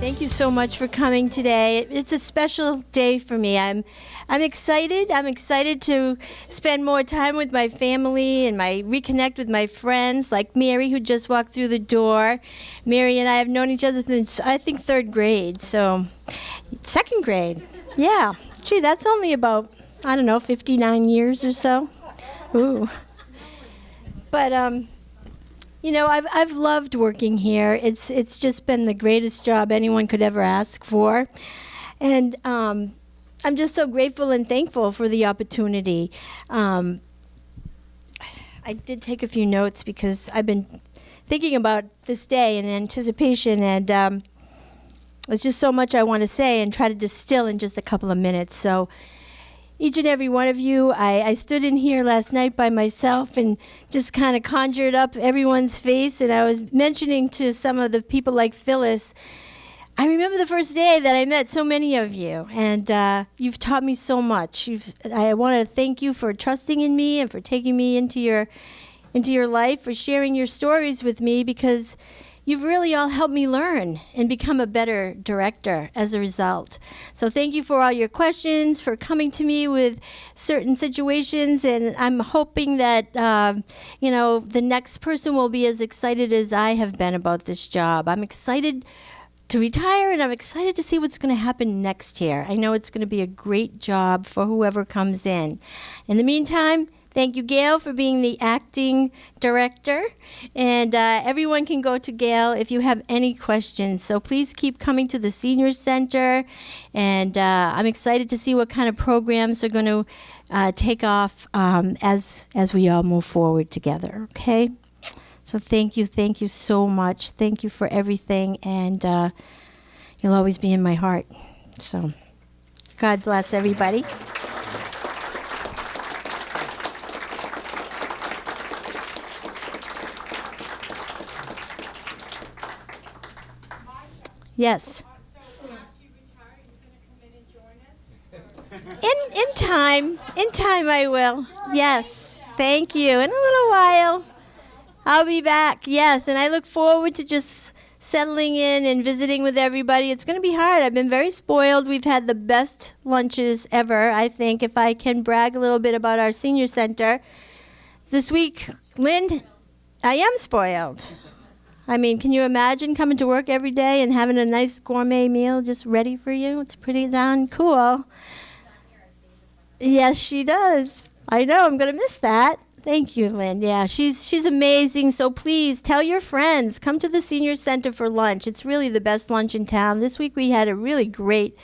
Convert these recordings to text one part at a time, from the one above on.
Thank you so much for coming today. It's a special day for me. I'm excited. I'm excited to spend more time with my family and reconnect with my friends, like Mary, who just walked through the door. Mary and I have known each other since, I think, 3rd grade. So, 2nd grade. Yeah. Gee, that's only about, 59 years or so. Ooh. But, I've loved working here. It's just been the greatest job anyone could ever ask for. And I'm just so grateful and thankful for the opportunity. I did take a few notes because I've been thinking about this day in anticipation, and there's just so much I want to say and try to distill in just a couple of minutes. So each and every one of you, I stood in here last night by myself and just kind of conjured up everyone's face, and I was mentioning to some of the people like Phyllis, I remember the first day that I met so many of you, and you've taught me so much. I want to thank you for trusting in me and for taking me into your life, for sharing your stories with me, because you've really all helped me learn and become a better director as a result. So thank you for all your questions, for coming to me with certain situations, and I'm hoping that, the next person will be as excited as I have been about this job. I'm excited to retire, and I'm excited to see what's going to happen next year. I know it's going to be a great job for whoever comes in. In the meantime, thank you, Gail, for being the acting director. And everyone can go to Gail if you have any questions. So please keep coming to the Senior Center. And I'm excited to see what kind of programs are going to take off as we all move forward together, okay? So thank you so much. Thank you for everything. And you'll always be in my heart. So God bless everybody. Yes. So after you retire, you're going to come in and join us? In time I will. Yes. Thank you. In a little while, I'll be back. Yes, and I look forward to just settling in and visiting with everybody. It's going to be hard. I've been very spoiled. We've had the best lunches ever, I think, if I can brag a little bit about our senior center. This week, Lynn, I am spoiled. I mean, can you imagine coming to work every day and having a nice gourmet meal just ready for you? It's pretty darn cool. Yes, she does. I know. I'm going to miss that. Thank you, Lynn. Yeah, she's amazing. So please tell your friends. Come to the Senior Center for lunch. It's really the best lunch in town. This week we had some really great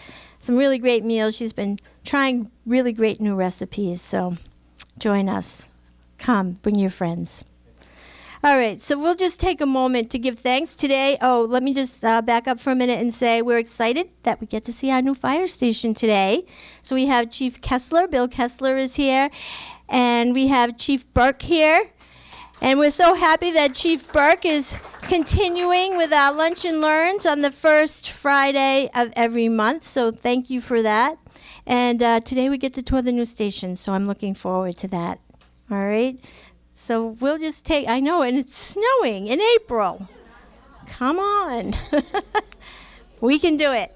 meals. She's been trying really great new recipes. So join us. Come. Bring your friends. All right, so we'll just take a moment to give thanks today. Oh, let me just back up for a minute and say we're excited that we get to see our new fire station today. So we have Chief Kessler, Bill Kessler is here, and we have Chief Burke here. And we're so happy that Chief Burke is continuing with our Lunch and Learns on the first Friday of every month, so thank you for that. And today we get to tour the new station, so I'm looking forward to that. All right? So we'll just take, I know, and it's snowing in April. Come on. We can do it.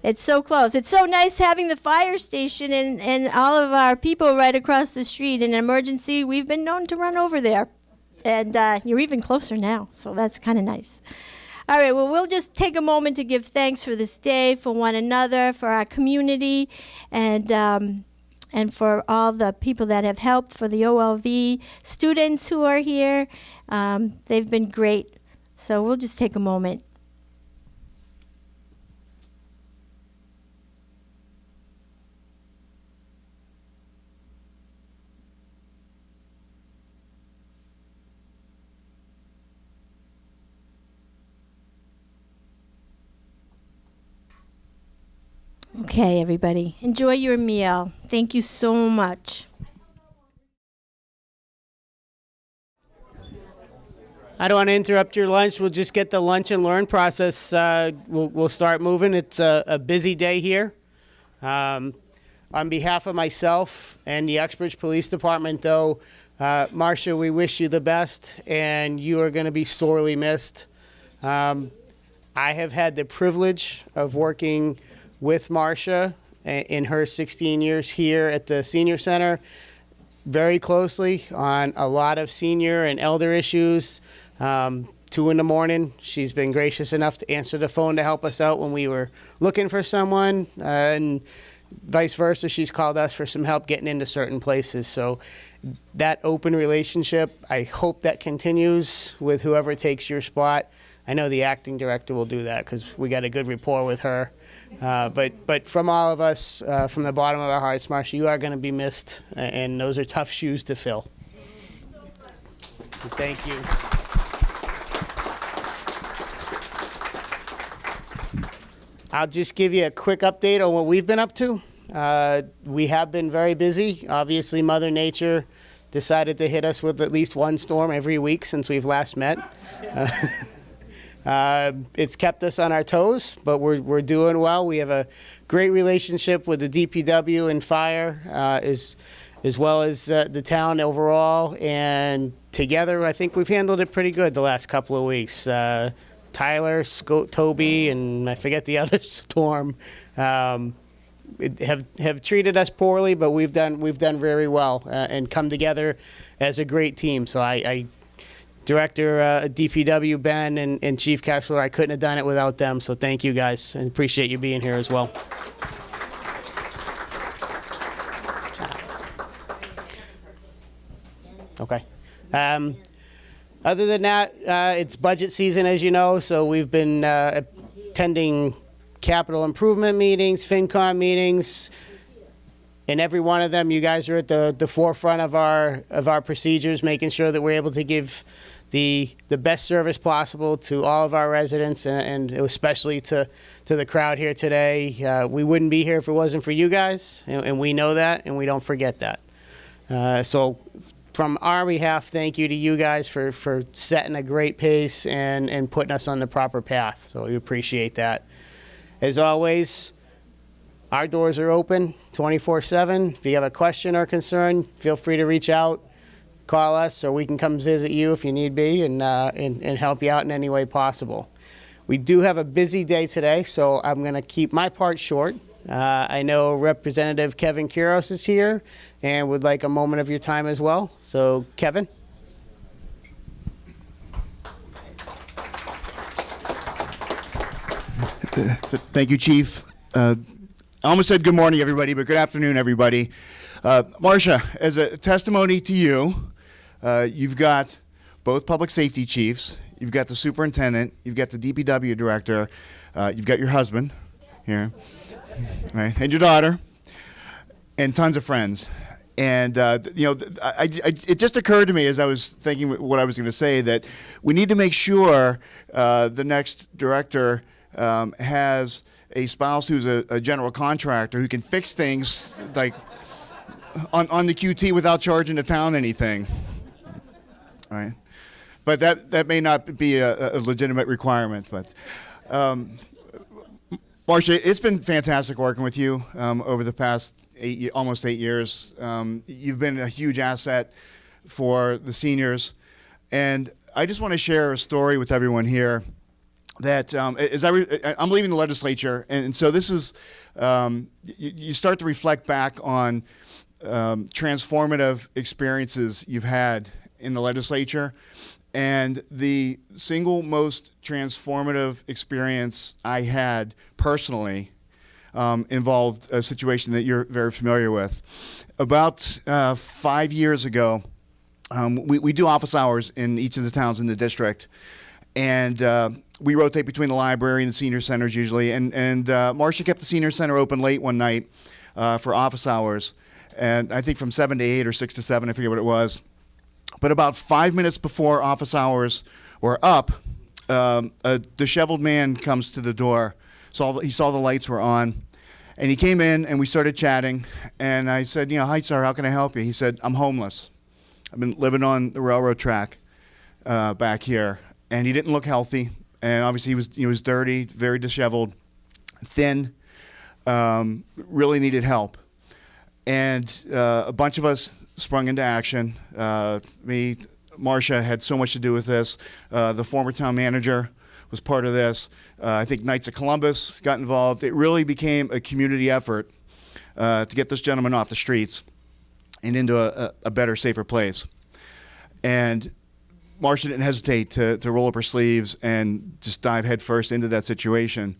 It's so close. It's so nice having the fire station and all of our people right across the street. In an emergency, we've been known to run over there. And you're even closer now, so that's kind of nice. All right, well, we'll just take a moment to give thanks for this day, for one another, for our community, and for all the people that have helped, for the OLV students who are here. They've been great. So we'll just take a moment. Okay, everybody, enjoy your meal. Thank you so much. I don't want to interrupt your lunch. We'll just get the lunch and learn process. We'll start moving. It's a busy day here. On behalf of myself and the Uxbridge Police Department, though, Marsha, we wish you the best, and you are going to be sorely missed. I have had the privilege of working with Marsha in her 16 years here at the Senior Center very closely on a lot of senior and elder issues. 2 in the morning, she's been gracious enough to answer the phone to help us out when we were looking for someone, and vice versa, she's called us for some help getting into certain places. So that open relationship, I hope that continues with whoever takes your spot. I know the acting director will do that because we got a good rapport with her. But from all of us, from the bottom of our hearts, Marsha, you are going to be missed, and those are tough shoes to fill. Thank you. I'll just give you a quick update on what we've been up to. We have been very busy. Obviously, Mother Nature decided to hit us with at least one storm every week since we've last met. It's kept us on our toes, but we're doing well. We have a great relationship with the DPW and fire, as well as the town overall. And together, I think we've handled it pretty good the last couple of weeks. Tyler, Toby, and I forget the other storm, have treated us poorly, but we've done very well and come together as a great team. So I Director DPW Ben and Chief Kessler, I couldn't have done it without them. So thank you guys, and appreciate you being here as well. Okay. Other than that, it's budget season, as you know, so we've been attending capital improvement meetings, FinCom meetings. In every one of them, you guys are at the forefront of our procedures, making sure that we're able to give the best service possible to all of our residents, and especially to the crowd here today. We wouldn't be here if it wasn't for you guys, and we know that, and we don't forget that. So from our behalf, thank you to you guys for setting a great pace and putting us on the proper path. So we appreciate that. As always, our doors are open 24/7. If you have a question or concern, feel free to reach out, call us, or we can come visit you if you need be, and help you out in any way possible. We do have a busy day today, so I'm going to keep my part short. I know Representative Kevin Kuros is here and would like a moment of your time as well. So, Kevin. Thank you, Chief. I almost said good morning, everybody, but good afternoon, everybody. Marsha, as a testimony to you, you've got both public safety chiefs, you've got the superintendent, you've got the DPW director, you've got your husband here, right, and your daughter, and tons of friends. And it just occurred to me as I was thinking what I was going to say that we need to make sure the next director has a spouse who's a general contractor who can fix things like on the QT without charging the town anything. All right, but that may not be a legitimate requirement. But Marsha, it's been fantastic working with you over the past almost 8 years. You've been a huge asset for the seniors, and I just want to share a story with everyone here. That as I'm leaving the legislature, and so this is you start to reflect back on transformative experiences you've had in the legislature, and the single most transformative experience I had personally involved a situation that you're very familiar with. About 5 years ago, we do office hours in each of the towns in the district, and we rotate between the library and the senior centers usually. And Marsha kept the senior center open late one night for office hours, and I think from 7 to 8 or 6 to 7, I forget what it was. But about 5 minutes before office hours were up, a disheveled man comes to the door. He saw the lights were on, and he came in and we started chatting. And I said, "Hi, sir, how can I help you?" He said, "I'm homeless. I've been living on the railroad track back here." And he didn't look healthy, and obviously he was dirty, very disheveled, thin, really needed help. And a bunch of us sprung into action. Marsha had so much to do with this. The former town manager was part of this. I think Knights of Columbus got involved. It really became a community effort to get this gentleman off the streets and into a better, safer place. And Marsha didn't hesitate to roll up her sleeves and just dive headfirst into that situation.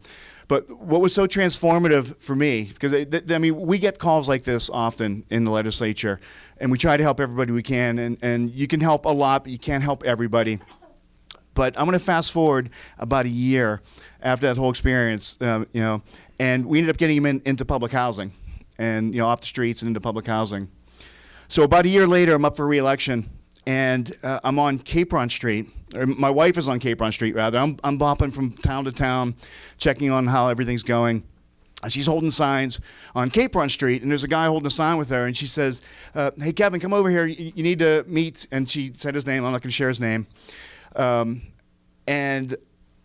But what was so transformative for me, because I mean, we get calls like this often in the legislature, and we try to help everybody we can, and you can help a lot, but you can't help everybody. But I'm going to fast forward about a year after that whole experience, and we ended up getting him into public housing, and off the streets and into public housing. So about a year later, I'm up for re-election, and I'm on Capron Street. Or my wife is on Capron Street, rather. I'm bopping from town to town, checking on how everything's going. And she's holding signs on Capron Street, and there's a guy holding a sign with her, and she says, hey, Kevin, come over here. You need to meet. And she said his name. I'm not going to share his name. And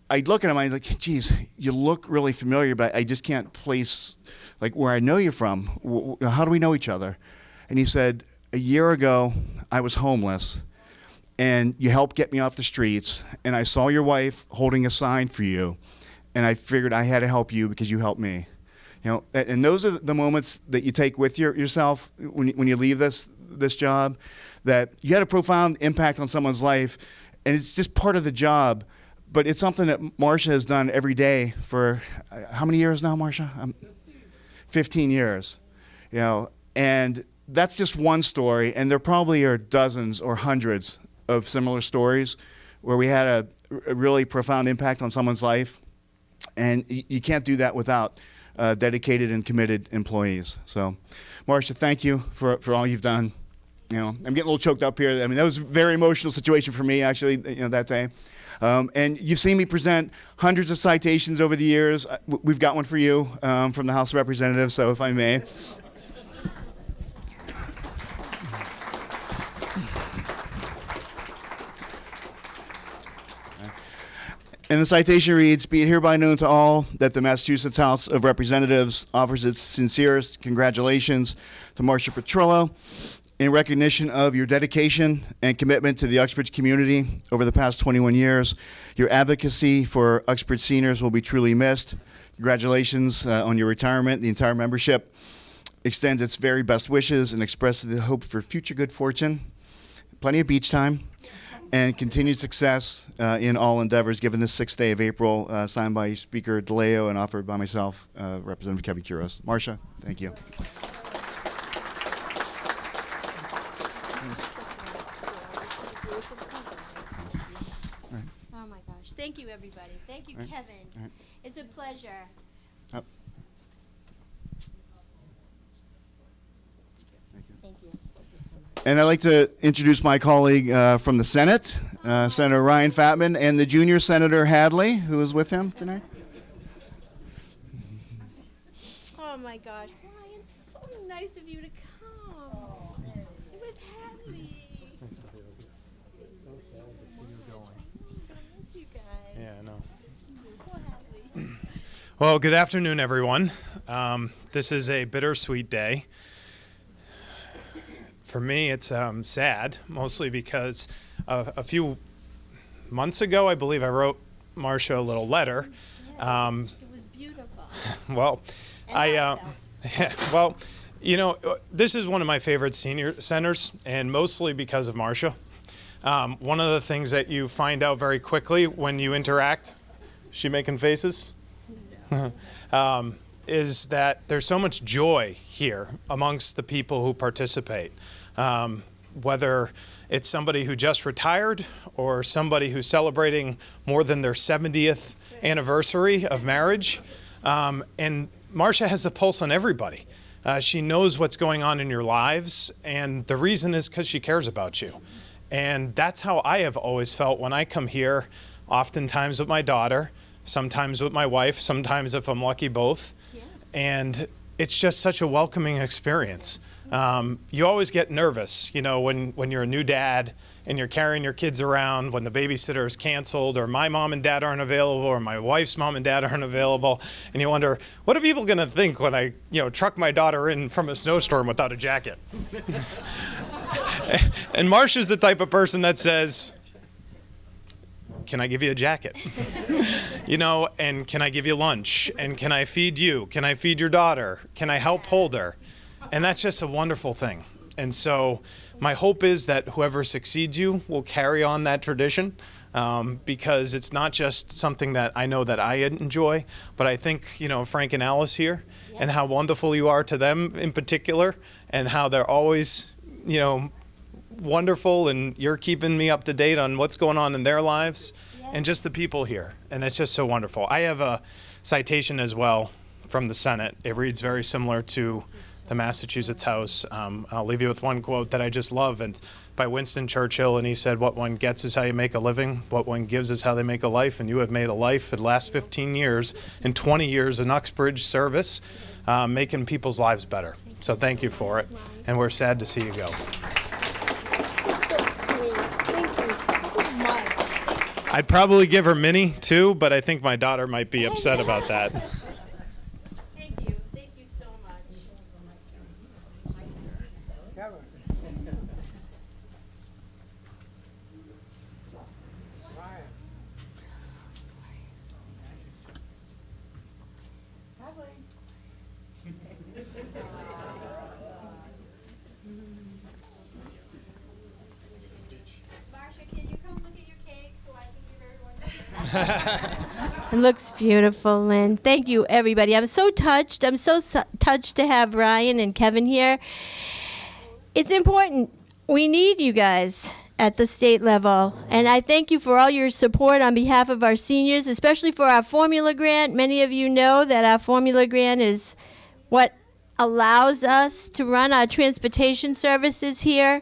I look at him, I'm like, geez, you look really familiar, but I just can't place like where I know you from. How do we know each other? And he said, a year ago, I was homeless, and you helped get me off the streets, and I saw your wife holding a sign for you, and I figured I had to help you because you helped me. And those are the moments that you take with yourself when you leave this job, that you had a profound impact on someone's life, and it's just part of the job. But it's something that Marsha has done every day for how many years now, Marsha? 15 years. And that's just one story, and there probably are dozens or hundreds of similar stories where we had a really profound impact on someone's life, and you can't do that without dedicated and committed employees. So, Marsha, thank you for all you've done. I'm getting a little choked up here. I mean, that was a very emotional situation for me, actually, that day. And you've seen me present hundreds of citations over the years. We've got one for you from the House of Representatives, so if I may. And the citation reads, be it hereby known to all that the Massachusetts House of Representatives offers its sincerest congratulations to Marsha Petrillo in recognition of your dedication and commitment to the Uxbridge community over the past 21 years. Your advocacy for Uxbridge seniors will be truly missed. Congratulations on your retirement. The entire membership extends its very best wishes and expresses the hope for future good fortune, plenty of beach time, and continued success in all endeavors, given this 6th day of April, signed by Speaker DeLeo and offered by myself, Representative Kevin Kuros. Marsha, thank you. Oh my gosh. Thank you, everybody. Thank you, Kevin. It's a pleasure. Thank you. And I'd like to introduce my colleague from the Senate, Senator Ryan Fatman, and the junior Senator Hadley, who is with him tonight. Oh my gosh, Ryan, so nice of you to come. With Hadley. Nice to meet you. So sad to see you going. I miss you guys. Yeah, I know. Poor Hadley. Well, good afternoon, everyone. This is a bittersweet day. For me, it's sad, mostly because a few months ago, I believe I wrote Marsha a little letter. It was beautiful. Well, And well, this is one of my favorite senior centers, and mostly because of Marsha. One of the things that you find out very quickly when you interact, is she making faces? No. Is that there's so much joy here amongst the people who participate. Whether it's somebody who just retired or somebody who's celebrating more than their 70th anniversary of marriage. And Marsha has a pulse on everybody. She knows what's going on in your lives, and the reason is because she cares about you. And that's how I have always felt when I come here, oftentimes with my daughter, sometimes with my wife, sometimes if I'm lucky, both. Yeah. And it's just such a welcoming experience. You always get nervous, when you're a new dad and you're carrying your kids around when the babysitter is canceled, or my mom and dad aren't available, or my wife's mom and dad aren't available, and you wonder, what are people going to think when I, truck my daughter in from a snowstorm without a jacket? And Marsha's the type of person that says, can I give you a jacket? You know, and can I give you lunch? And can I feed you? Can I feed your daughter? Can I help hold her? And that's just a wonderful thing. And so my hope is that whoever succeeds you will carry on that tradition, because it's not just something that I know that I enjoy, but I think, you know, Frank and Alice here, and how wonderful you are to them in particular, and how they're always, you know, wonderful, and you're keeping me up to date on what's going on in their lives, and just the people here. And it's just so wonderful. I have a citation as well from the Senate. It reads very similar to the Massachusetts House. I'll leave you with one quote that I just love, and by Winston Churchill, and he said, "What one gets is how you make a living. What one gives is how they make a life." And you have made a life for the last 15 years and 20 years in Uxbridge service, making people's lives better. So thank you for it, and we're sad to see you go. I'd probably give her Minnie too, but I think my daughter might be upset about that. Thank you. Thank you so much. Marsha, can you come look at your cake so I can give everyone It looks beautiful, Lynn. Thank you, everybody. I'm so touched. I'm so touched to have Ryan and Kevin here. It's important. We need you guys at the state level. And I thank you for all your support on behalf of our seniors, especially for our formula grant. Many of you know that our formula grant is what allows us to run our transportation services here.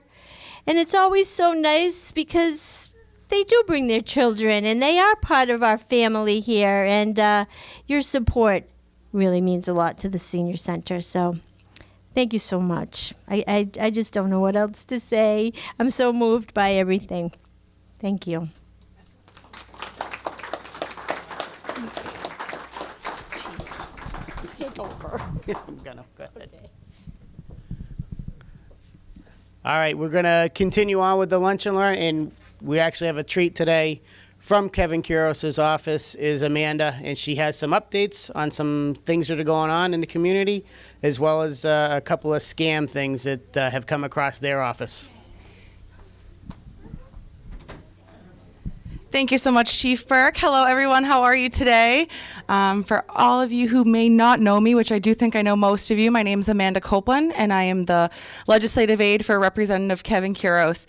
And it's always so nice because they do bring their children, and they are part of our family here. And your support really means a lot to the senior center. So thank you so much. I just don't know what else to say. I'm so moved by everything. Thank you. Take over. I'm gonna go ahead. All right, we're gonna continue on with the lunch and learn, and we actually have a treat today from Kevin Kuros's office. Is Amanda, and she has some updates on some things that are going on in the community, as well as a couple of scam things that have come across their office. Thank you so much, Chief Burke. Hello, everyone. How are you today? For all of you who may not know me, which I do think I know most of you, my name is Amanda Copeland, and I am the legislative aide for Representative Kevin Kuros.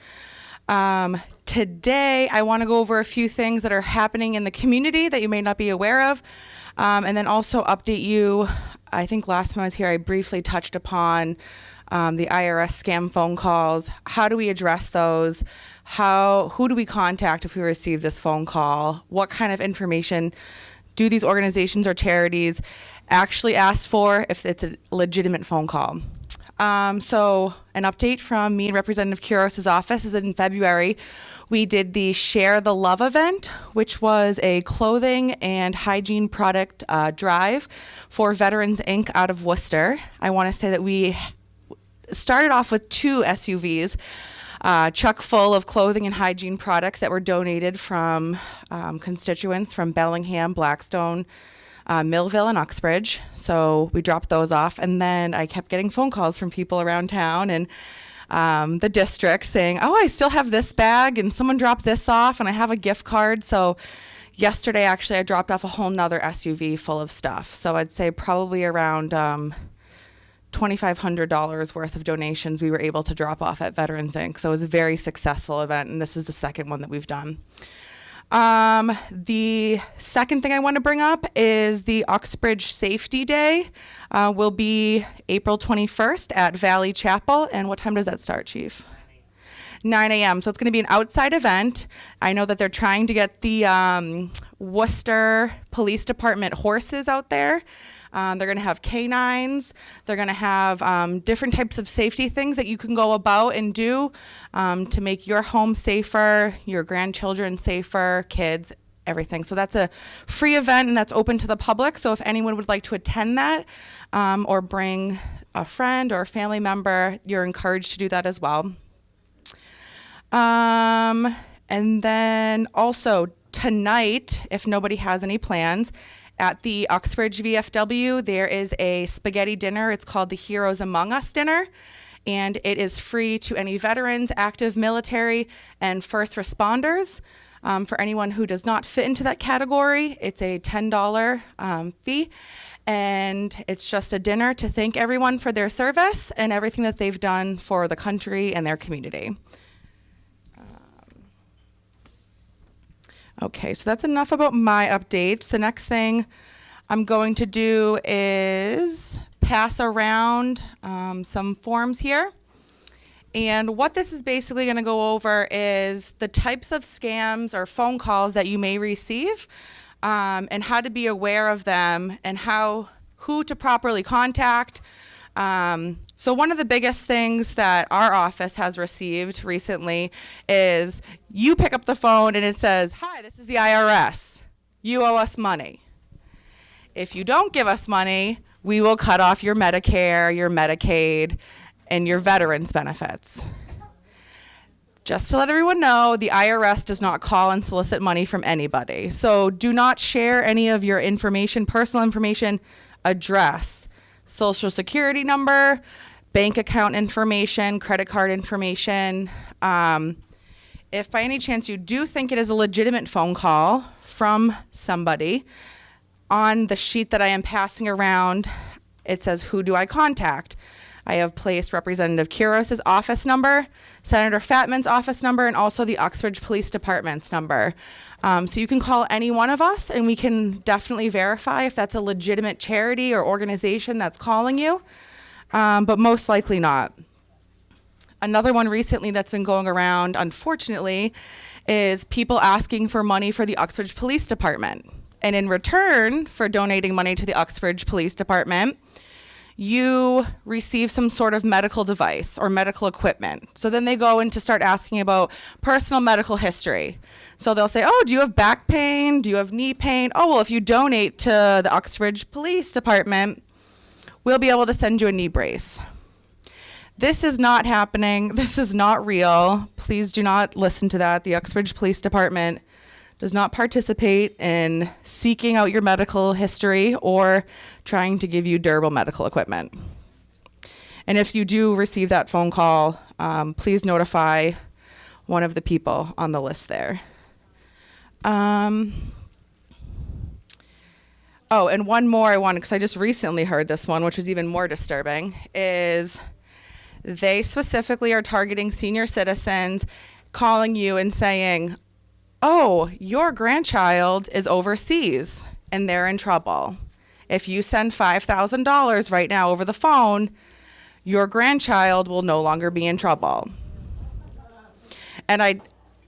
Today, I want to go over a few things that are happening in the community that you may not be aware of, and then also update you. I think last time I was here, I briefly touched upon the IRS scam phone calls. How do we address those? Who do we contact if we receive this phone call? What kind of information do these organizations or charities actually ask for if it's a legitimate phone call? So an update from me and Representative Kuros's office is in February. We did the Share the Love event, which was a clothing and hygiene product drive for Veterans Inc. out of Worcester. I want to say that we started off with 2 SUVs, chock full of clothing and hygiene products that were donated from constituents from Bellingham, Blackstone, Millville, and Uxbridge. So we dropped those off, and then I kept getting phone calls from people around town and the district saying, "Oh, I still have this bag, and someone dropped this off, and I have a gift card." So yesterday, actually, I dropped off a whole nother SUV full of stuff. So I'd say probably around $2,500 worth of donations we were able to drop off at Veterans Inc. So it was a very successful event, and this is the second one that we've done. The second thing I want to bring up is the Uxbridge Safety Day will be April 21st at Valley Chapel. And what time does that start, Chief? 9 a.m. So it's going to be an outside event. I know that they're trying to get the Worcester Police Department horses out there. They're going to have canines. They're going to have different types of safety things that you can go about and do to make your home safer, your grandchildren safer, kids, everything. So that's a free event, and that's open to the public. So if anyone would like to attend that or bring a friend or a family member, you're encouraged to do that as well. And then also tonight, if nobody has any plans, at the Uxbridge VFW, there is a spaghetti dinner. It's called the Heroes Among Us dinner, and it is free to any veterans, active military, and first responders. For anyone who does not fit into that category, it's a $10 fee, and it's just a dinner to thank everyone for their service and everything that they've done for the country and their community. Okay, so that's enough about my updates. The next thing I'm going to do is pass around some forms here. And what this is basically going to go over is the types of scams or phone calls that you may receive, and how to be aware of them, and who to properly contact. So one of the biggest things that our office has received recently is you pick up the phone and it says, "Hi, this is the IRS. You owe us money. If you don't give us money, we will cut off your Medicare, your Medicaid, and your veterans benefits." Just to let everyone know, the IRS does not call and solicit money from anybody. So do not share any of your information, personal information, address, social security number, bank account information, credit card information. If by any chance you do think it is a legitimate phone call from somebody, on the sheet that I am passing around, it says, "Who do I contact?" I have placed Representative Kuros's office number, Senator Fatman's office number, and also the Uxbridge Police Department's number. So you can call any one of us, and we can definitely verify if that's a legitimate charity or organization that's calling you, but most likely not. Another one recently that's been going around, unfortunately, is people asking for money for the Uxbridge Police Department. And in return for donating money to the Uxbridge Police Department, you receive some sort of medical device or medical equipment. So then they go in to start asking about personal medical history. So they'll say, "Oh, do you have back pain? Do you have knee pain? Oh, well, if you donate to the Uxbridge Police Department, we'll be able to send you a knee brace." This is not happening. This is not real. Please do not listen to that. The Uxbridge Police Department does not participate in seeking out your medical history or trying to give you durable medical equipment. And if you do receive that phone call, please notify one of the people on the list there. Oh, and one more I wanted, because I just recently heard this one, which was even more disturbing, is they specifically are targeting senior citizens, calling you and saying, "Oh, your grandchild is overseas and they're in trouble. If you send $5,000 right now over the phone, your grandchild will no longer be in trouble." And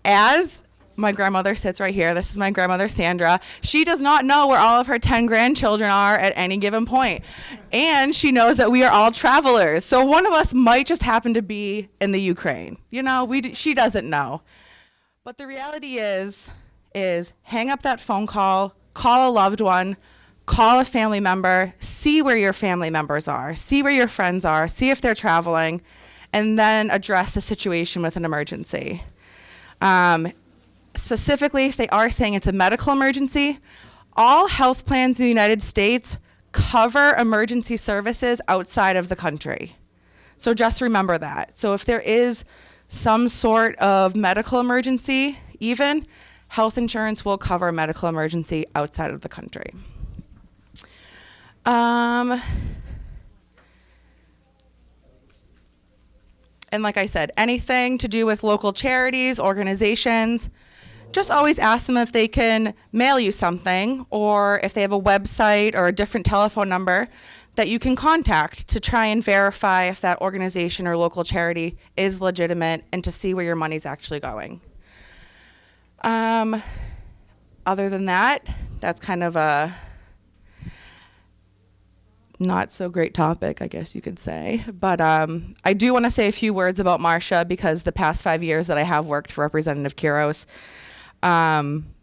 as my grandmother sits right here, this is my grandmother Sandra, she does not know where all of her 10 grandchildren are at any given point. And she knows that we are all travelers. So one of us might just happen to be in the Ukraine. She doesn't know. But the reality is hang up that phone call a loved one, call a family member, see where your family members are, see where your friends are, see if they're traveling, and then address the situation with an emergency. Specifically, if they are saying it's a medical emergency, all health plans in the United States cover emergency services outside of the country. So just remember that. So if there is some sort of medical emergency, even health insurance will cover a medical emergency outside of the country. And like I said, anything to do with local charities, organizations, just always ask them if they can mail you something, or if they have a website or a different telephone number that you can contact to try and verify if that organization or local charity is legitimate and to see where your money's actually going. Other than that, that's kind of a not so great topic, I guess you could say. But I do want to say a few words about Marsha, because the past 5 years that I have worked for Representative Kuros,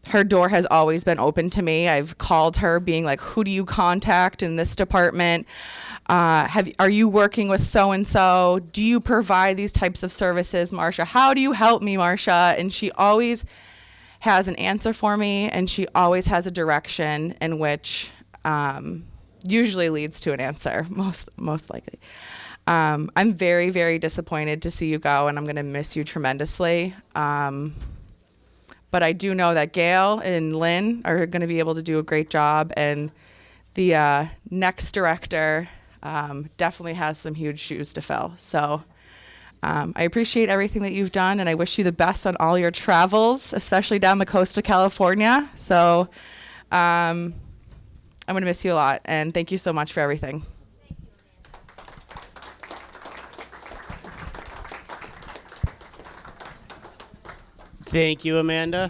her door has always been open to me. I've called her being like, "Who do you contact in this department? Are you working with so-and-so? Do you provide these types of services, Marsha? How do you help me, Marsha?" And she always has an answer for me, and she always has a direction in which usually leads to an answer, most likely. I'm very, very disappointed to see you go, and I'm going to miss you tremendously. But I do know that Gail and Lynn are going to be able to do a great job, and the next director definitely has some huge shoes to fill. So I appreciate everything that you've done, and I wish you the best on all your travels, especially down the coast of California. So I'm going to miss you a lot, and thank you so much for everything. Thank you, Amanda.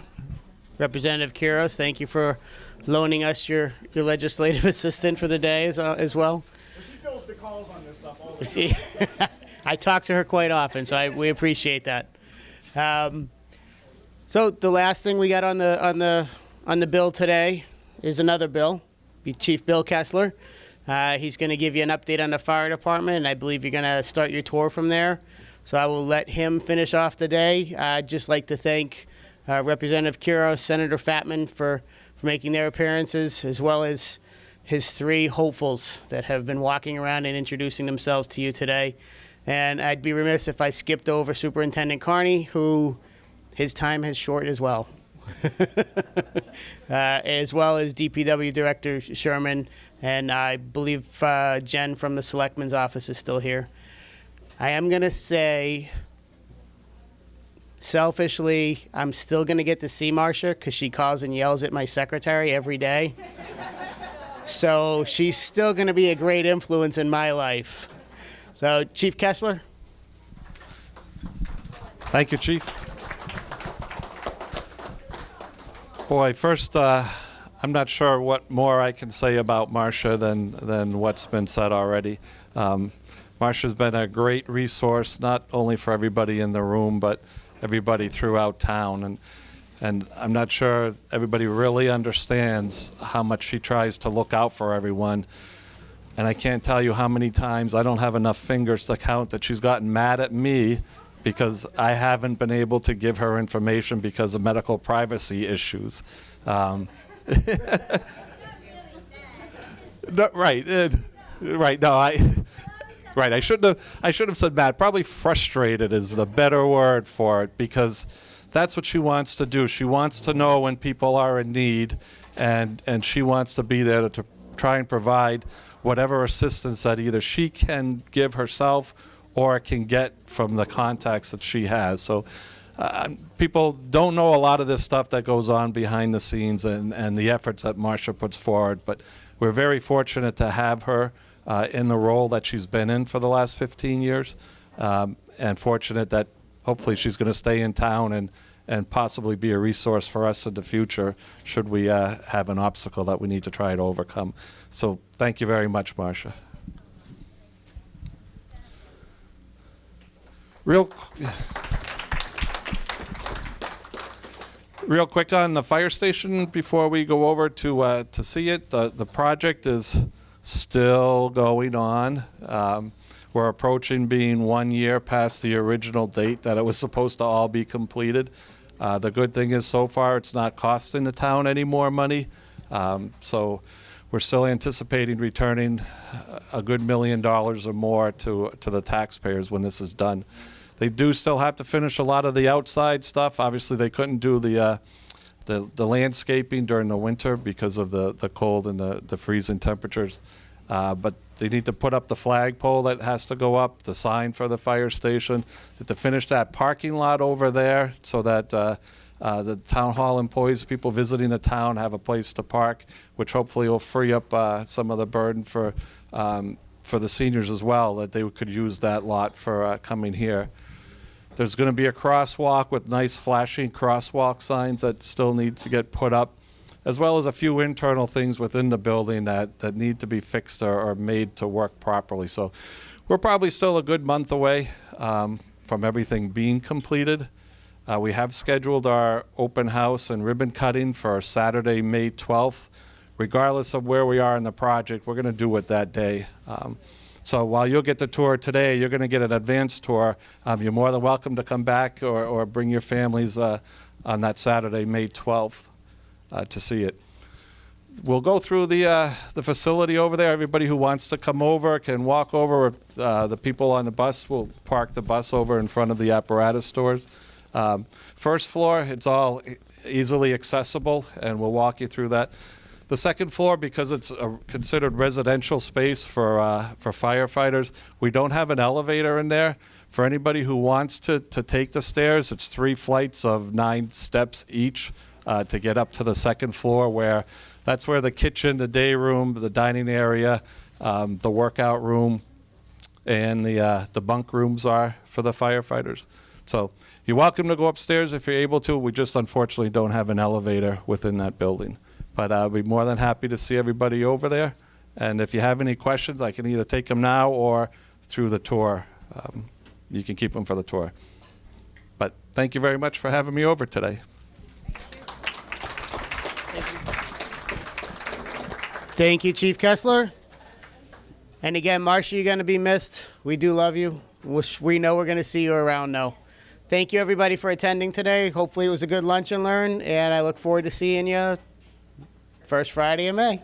Representative Quiros, thank you for loaning us your legislative assistant for the day as well. She fills the calls on this stuff all the time. I talk to her quite often, so we appreciate that. So the last thing we got on the bill today is another bill. Chief Bill Kessler. He's going to give you an update on the fire department, and I believe you're going to start your tour from there. So I will let him finish off the day. I'd just like to thank Representative Quiros, Senator Fatman for making their appearances, as well as his three hopefuls that have been walking around and introducing themselves to you today. And I'd be remiss if I skipped over Superintendent Carney, who his time has shortened as well. As well as DPW Director Sherman, and I believe Jen from the Selectman's office is still here. I am going to say, selfishly, I'm still going to get to see Marsha because she calls and yells at my secretary every day. So she's still going to be a great influence in my life. So, Chief Kessler. Thank you, Chief. Boy, first, I'm not sure what more I can say about Marsha than what's been said already. Marsha's been a great resource, not only for everybody in the room, but everybody throughout town. And I'm not sure everybody really understands how much she tries to look out for everyone. And I can't tell you how many times, I don't have enough fingers to count, that she's gotten mad at me because I haven't been able to give her information because of medical privacy issues. No, right, right. No, right. I shouldn't have said mad. Probably frustrated is the better word for it, because that's what she wants to do. She wants to know when people are in need, and she wants to be there to try and provide whatever assistance that either she can give herself or can get from the contacts that she has. So people don't know a lot of this stuff that goes on behind the scenes and the efforts that Marsha puts forward, but we're very fortunate to have her in the role that she's been in for the last 15 years, and fortunate that hopefully she's going to stay in town and possibly be a resource for us in the future should we have an obstacle that we need to try to overcome. So thank you very much, Marsha. Real quick on the fire station before we go over to see it. The project is still going on. We're approaching being 1 year past the original date that it was supposed to all be completed. The good thing is so far it's not costing the town any more money. So we're still anticipating returning a good $1 million or more to the taxpayers when this is done. They do still have to finish a lot of the outside stuff. Obviously, they couldn't do the landscaping during the winter because of the cold and the freezing temperatures. But they need to put up the flagpole that has to go up, the sign for the fire station, to finish that parking lot over there so that the town hall employees, people visiting the town, have a place to park, which hopefully will free up some of the burden for the seniors as well, that they could use that lot for coming here. There's going to be a crosswalk with nice flashing crosswalk signs that still need to get put up, as well as a few internal things within the building that need to be fixed or made to work properly. So we're probably still a good month away from everything being completed. We have scheduled our open house and ribbon cutting for Saturday, May 12th. Regardless of where we are in the project, we're going to do it that day. So while you'll get the tour today, you're going to get an advanced tour. You're more than welcome to come back or bring your families on that Saturday, May 12th, to see it. We'll go through the facility over there. Everybody who wants to come over can walk over. The people on the bus will park the bus over in front of the apparatus stores. First floor, it's all easily accessible, and we'll walk you through that. The second floor, because it's a considered residential space for firefighters, we don't have an elevator in there. For anybody who wants to take the stairs, it's 3 flights of 9 steps each to get up to the second floor, that's where the kitchen, the day room, the dining area, the workout room, and the bunk rooms are for the firefighters. So you're welcome to go upstairs if you're able to. We just unfortunately don't have an elevator within that building. But I'll be more than happy to see everybody over there. And if you have any questions, I can either take them now or through the tour. You can keep them for the tour. But thank you very much for having me over today. Thank you, Chief Kessler. And again, Marsha, you're going to be missed. We do love you. We know we're going to see you around now. Thank you, everybody, for attending today. Hopefully it was a good lunch and learn, and I look forward to seeing you first Friday of May.